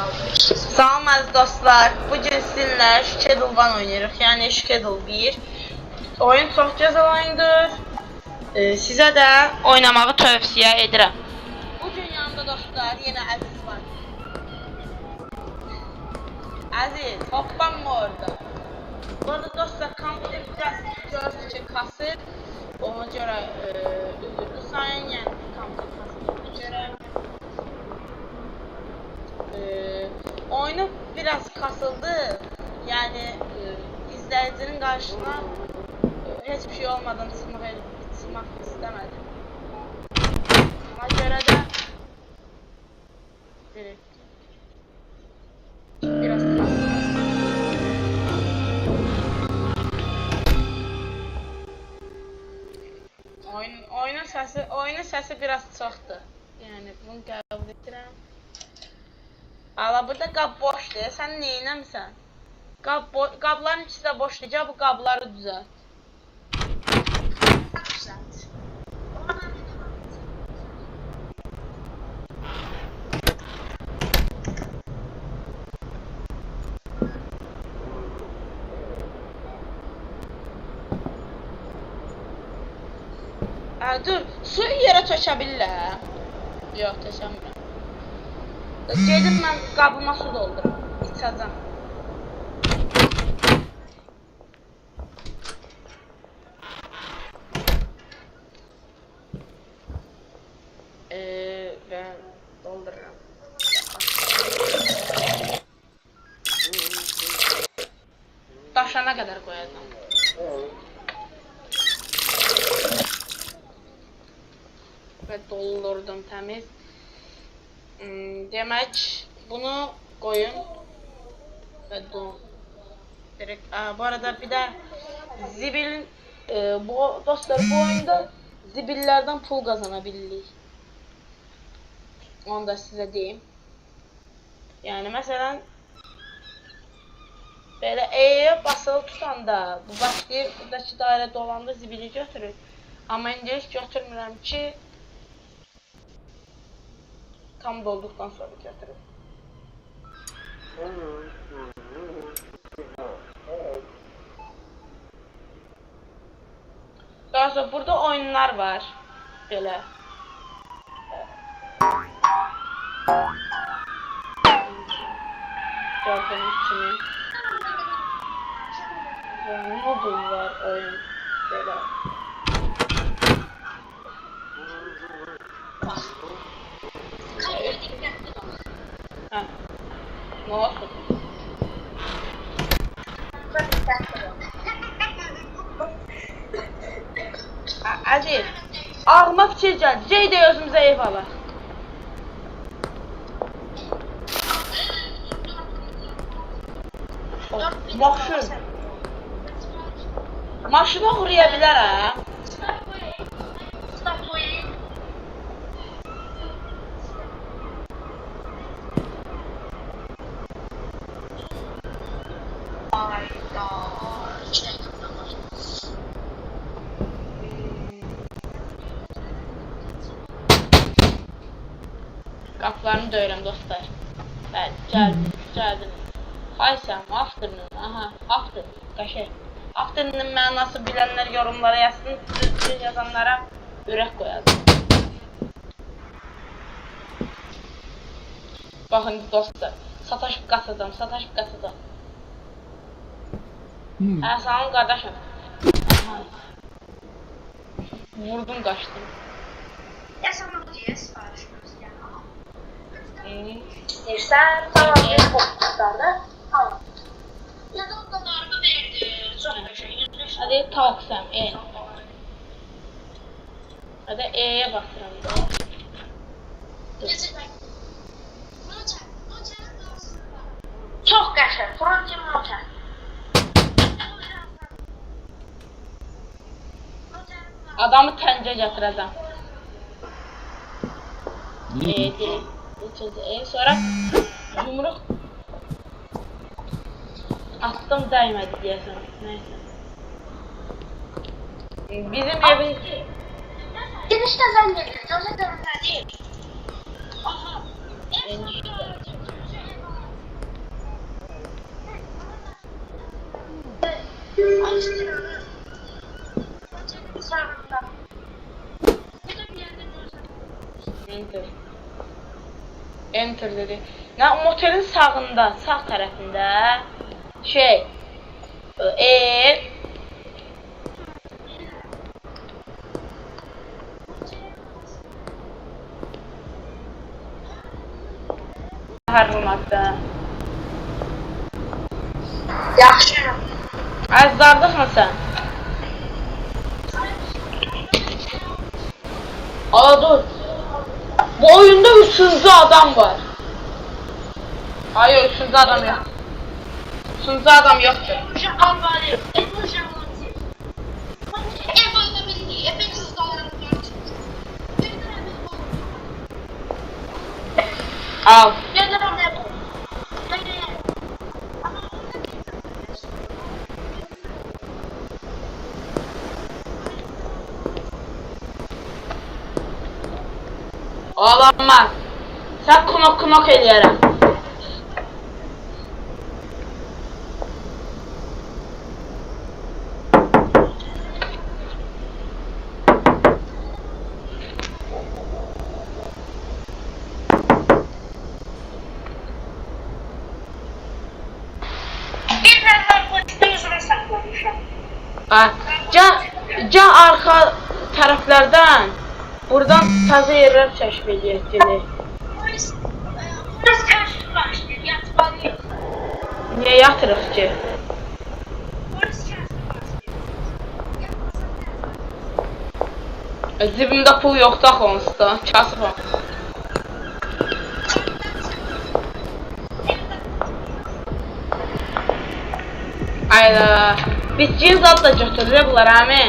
Salam əziz dostlar, bugün sizinlə Schedule 1 oynayırıq, yəni Schedule 1. Oyun çox gözəl oyundur. Sizə də oynamağı tövsiyə edirəm. Bugün yanımda dostlar, yenə Əziz var. Əziz, hoppanma orada. Bu arada dostlar, kompüter görürsünüz ki, kasır. Ona görə üzrlü sayın, yəni kompüter kasır görə. Oyunu biraz kasıldı, yani izleyicinin karşısına hiçbir şey olmadan çıkmak istemedim. Ona göre de direkt biraz kasıldı. Oyunun sesi biraz çoxdur. Yani bunu qəbul edirəm. Ala burada qab boşdur. Sən neynəmsən? Qabların ikisi də boşdur. Gəl bu qabları düzəlt. Dur, suyu yerə tökə bilirlər. Yox, tökəmirəm. Gedim mən qabıma su doldurum. İçəcəm. Ben doldururam. Daşana kadar koyacağım. Ve doldurdum temiz. Demek bunu koyun ve direkt. Bu arada bir de zibil bu dostlar bu oyunda zibillerden pul kazanabiliriz. Onu da size diyeyim. Yani mesela böyle E'ye basılı tutanda bu başlayır buradaki daire dolanda zibili götürür. Ama indi hiç götürmürəm ki tam dolduktan sonra götürür. Daha sonra burada oyunlar var. Böyle. Gördüğünüz kimi. Modul var oyun. Böyle. Ha. Ne olsun? Aziz, ağlıma fikir gəldi. Cey də özümüzə ev alaq. Maşını oğurlaya bilərəm. Qapılarını döyürəm dostlar. Bəli, gəldiniz. Hay sən, afternoon, aha, afternoon, qəşəng. Afternoon'un mənası bilənlər yorumlara yazsın, düzgün yazanlara ürək qoyalım. Baxın dostlar, sataşıb qaçacam. Salam qardaşım. Vurdum, qaçdım. Yaşamak diye sipariş göstərirəm. İstəyirsən, Tamam, bir koklardı. Tamam. Ya da o kadarını verdi. Çok teşekkür. hadi talk sen, Hadi E'ye basıram da. Çok qəşəng. Frontin motor. Adamı təncə gətirəcəm. Sonra yumruq attım, dəymədi deyəsən. Neyse. Bizim evin Girişte zəng gelir. Gözə görünmə deyil. Aha. enişte. Sağında. Enter. Enter dedi. Ne motelin sağında, sağ tarafında şey ev harlamakta. Yaxşı. Əzzardırsan sən? Aa dur. Bu oyunda üçüncü adam var. Hayır üçüncü adam yok. Üçüncü adam yoktur. Al. Olamaz. Sen knok eləyərəm. Bir nəfər polisdə özünə saxlamışam. Can arxa tərəflərdən buradan təzə yerlər kəşf edəcək. Polis kəşf başlayır, yatmalıyıq. Niyə yatırıq ki? Polis kəşf başlayır. Cibimdə pul yoxdur axı onsuz da. Kasıb o. Ayda. Bitkiyi zat da götürür bunlar əmi.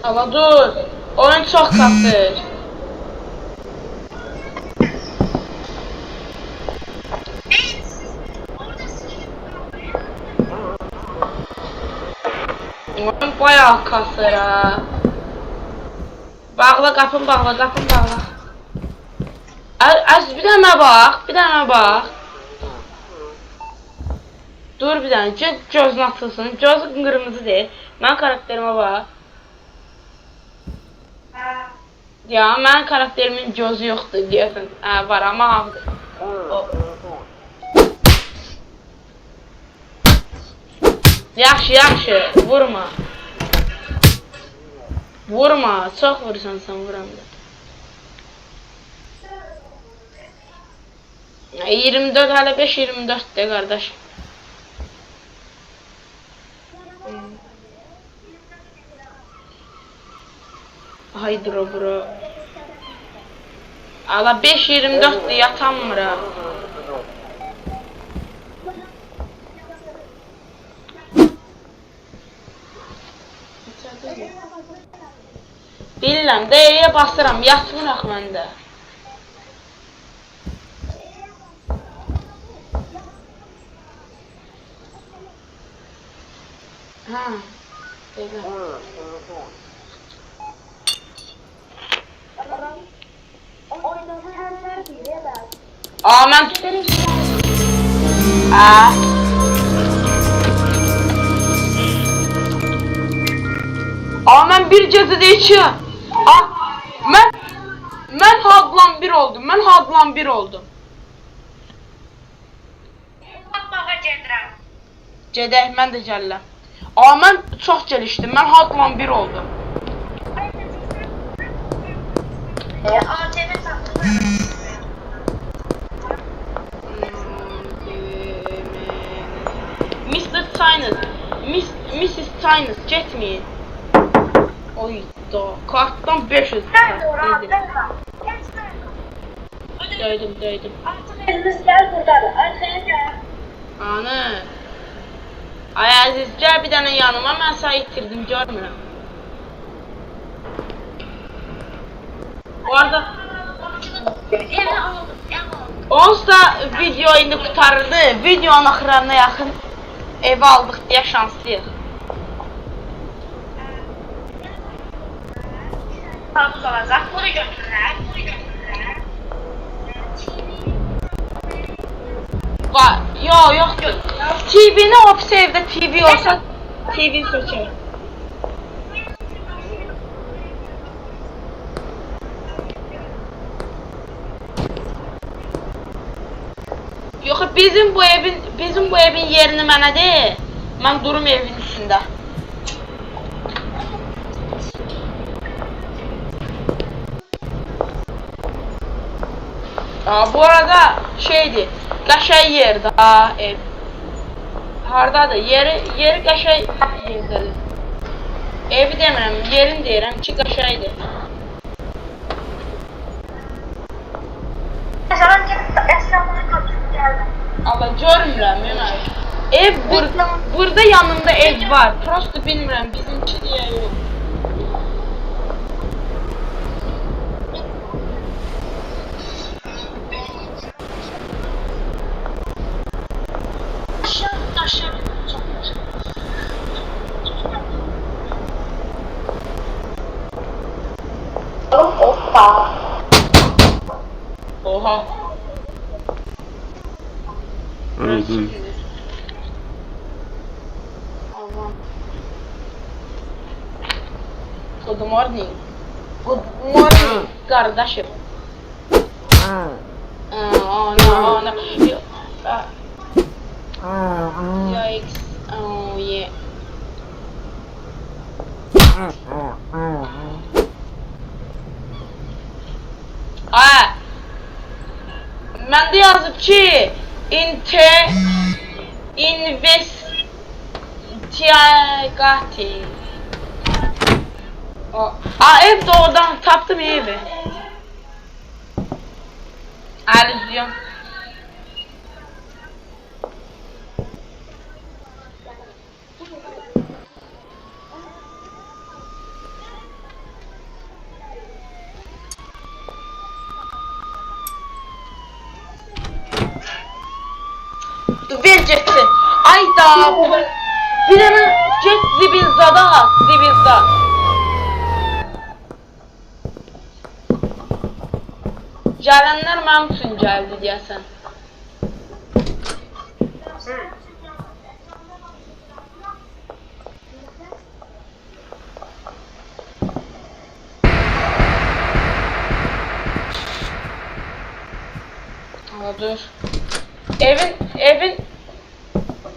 Ama dur. Oyun çok kasır. Oyun bayağı kasır ha. Bağla qapın bağla, qapın bağla. Az bir dənə bax, bir dənə bax. Dur bir dənə, gözün atılsın. Gözü qırmızı deyil. Mən karakterimə bax. Ya, mənim karakterimin gözü yoxdur deyəsən. Var amma ağdır. Yaxşı, yaxşı, vurma. Vurma, çox vurursan sən vuramda. 24, hələ 5-24'də qardaş. Haydi bro. Ala 5-24'də yatanmır ha. Bilirəm, D'yə basıram, yatmıraq məndə. Ha, D'yə. Mən mən bir gecədə iki. Mən hadlan bir oldum. Mən hadlan bir oldum. Bağa gedirəm. Gedək, mən də gəlirəm. Mən çox gəlişdim. Mən hadlan bir oldum. ATV saxlayır. Mr. Tynus, Mrs. Tynus, getməyin. Oyda, kartdan 500 Döydüm. Artıq elimiz gəl buradadır. Arkaya gəl. Anı. Ay Əziz, gəl bir dənə yanıma, mən səni itirdim, görmürəm. Bu arada Evi aldım. onsuz da video indi qutarırdı. Videonun axırlarına yaxın evi aldıq deyə şanslıyıq. Karpuz olacaq. Bunu götürürlər. Bunu götürürlər. Var. Yoxdur. TV-ni ofis evdə TV olsa TV sökər. Yox, bizim bu evin yerini mənə de. Mən durum evin üstündə. Bu arada şeydi, qəşəng yerdə ev. Hardadır? Yeri qəşəng yerdədir. Evi demirəm, yerini deyirəm ki, qəşəngdir. Məsələn, əslində götürüb gəldim. Allah görmürəm, yemək. Ev burada yanımda ev var. Prosto bilmirəm, bizimki deyə yox. Aşağı. Hoppa. Oha. Öldüm. Aman. Good morning. Good morning kardeşim. No. Yikes. Oh yeah. Məndə yazıb ki, investigati. Ev de oradan tapdım evi. Allüzyon. Ver getsin. Ayda. Bir dənə get zibizada at. Zibizda. Gələnlər mənim üçün gəldi deyəsən. Dur. Evin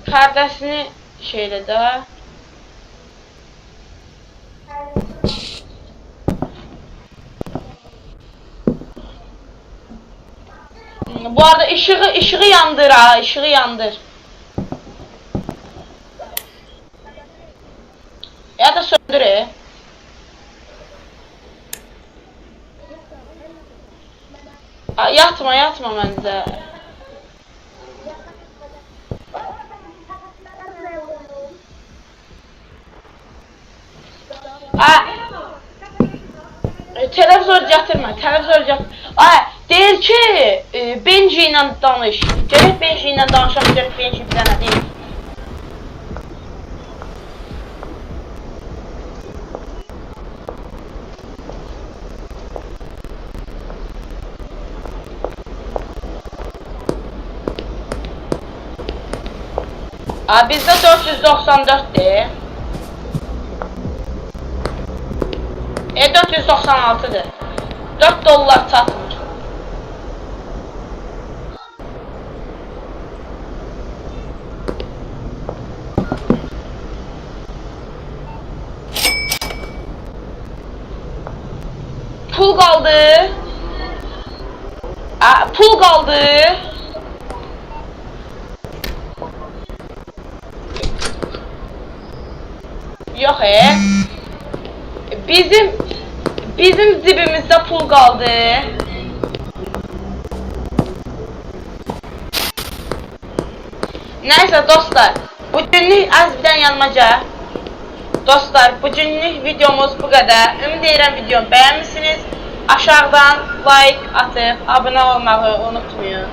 pərdəsini şeylə də. Bu arada ışığı yandır ha, ışığı yandır. Ya da söndür. Yatma məndə. Televizor gətirmə, televizor gətirmə. Deyir ki, Benji ilə danış. Gələk Benji ilə danışaq, gələk Benji bir dənə deyil. Bizdə 494'dir. 496'dır. 4 dollar çatmır. Pul kaldı. Pul kaldı. Yok bizim cebimizde pul kaldı. Neyse dostlar, bugünlük azizden yanmaca. Dostlar, bugünlük videomuz bu kadar. Ümid edirəm videomu beğenmişsiniz. Aşağıdan like atıp abone olmayı unutmayın.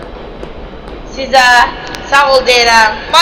Size sağ ol deyirəm. Bye.